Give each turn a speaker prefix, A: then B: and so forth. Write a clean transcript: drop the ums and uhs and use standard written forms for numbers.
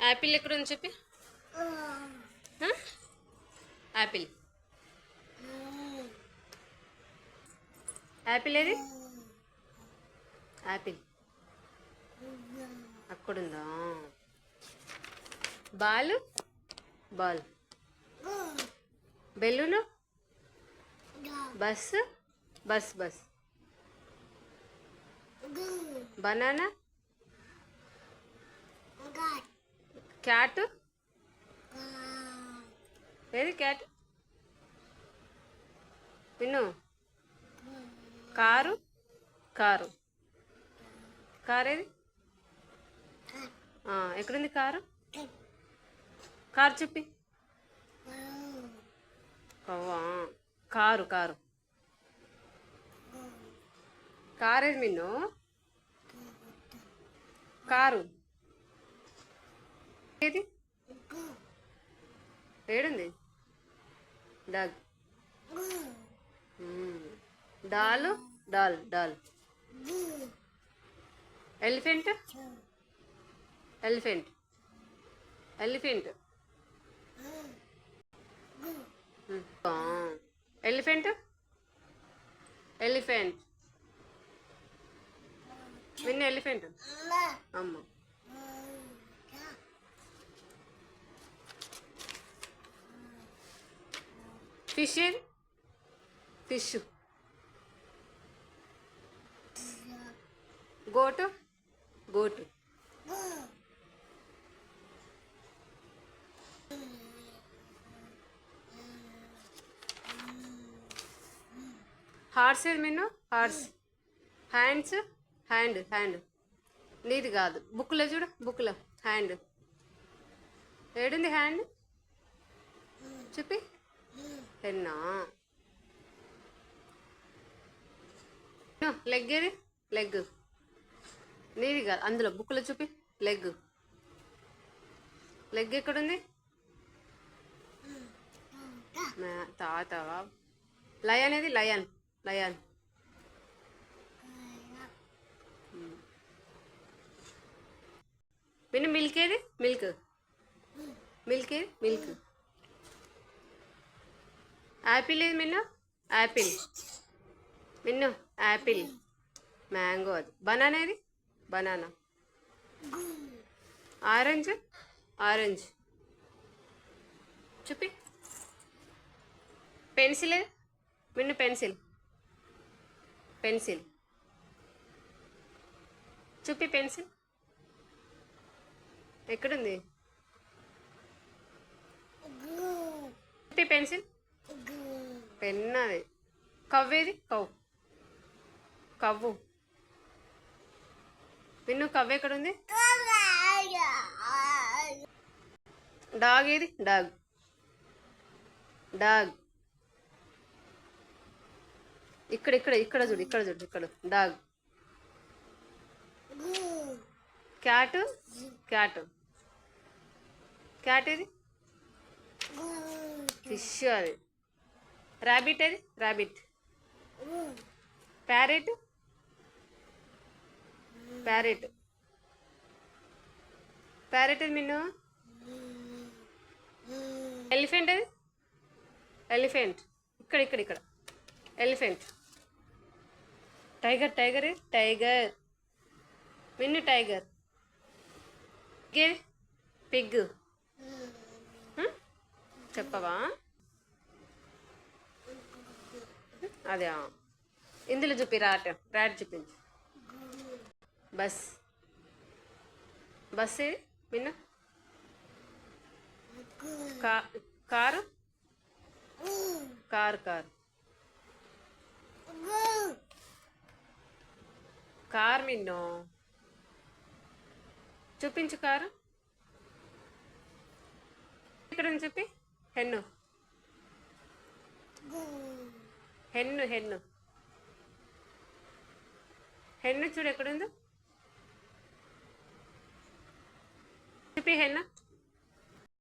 A: Apple ఎక్కడ ఉంది చెప్పి. యాపిల్ యాపిల్ ఏది? యాపిల్ అక్కడుందా? Ball ball balloon bus bus bus banana cat ఏది క్యాట్? విను. కారు కారు కారు ఏది? ఎక్కడుంది కారు? కారు చెప్పి. కవ్వా కారు కారు కారు ఏది మిన్ను? కారు ఏది? ఏడుంది? Dog doll doll doll elephant elephant elephant elephant elephant విన్న ఎలిఫెంట్ అమ్మ. ఫిష్ ఏది? ఫిష్ గోటు గోటు హార్స్ ఏది మీను? హార్స్ హ్యాండ్స్ హ్యాండ్ హ్యాండ్ నీది కాదు. బుక్లో చూడు, బుక్లో హ్యాండ్ ఏడుంది? హ్యాండ్ చూపి. పెన్నా లెగ్ ఏది? లెగ్ నీది కాదు. అందులో బుక్లో చూపి. లెగ్ లెగ్ ఎక్కడుంది? తాత. లయన్ ఏది? లయన్ లయన్ విను. మిల్క్ ఏది? మిల్క్ మిల్క్ ఏది? మిల్క్. యాపిల్ ఏది మిన్ను? యాపిల్ మిన్ను యాపిల్. మ్యాంగో అది. బనానా ఏది? బనానా. ఆరెంజ్ ఆరెంజ్ చూపి. పెన్సిల్ ఏది? మిన్ను పెన్సిల్ పెన్సిల్ చూపి. పెన్సిల్ ఎక్కడుంది? చూపి పెన్సిల్. పెన్ అది. కవ్వేది? కవ్వు విన్ను. కవ్వు ఎక్కడుంది? డాగ్ ఏది? డాగ్ డాగ్ ఇక్కడ ఇక్కడ ఇక్కడ చూడు, ఇక్కడ చూడు, ఇక్కడ డాగ్. క్యాట్ క్యాట్ క్యాట్ ఏది? ఫిష్ అది. ర్యాబిట్ ఏది? ర్యాబిట్. ప్యారెట్ ప్యారెట్ ప్యారెట్ ఏది మిన్ను? ఎలిఫెంట్ ఏది? ఎలిఫెంట్ ఇక్కడ ఇక్కడ ఇక్కడ ఎలిఫెంట్. టైగర్ టైగర్ ఏది? టైగర్ మిన్ను. టైగర్. పిగ్ చెప్పవా? అదే ఇందులో చూపి. ర్యాట్ చూపించు. బస్ బస్ ఏది మిన్ను? కారు కారు కారు కార్ మిన్ను చూపించు. కారు ఇక్కడ చెప్పి. హెన్ను హెన్ను హెన్ను హెన్ను చూడు ఎక్కడుందో చూపి. హెన్న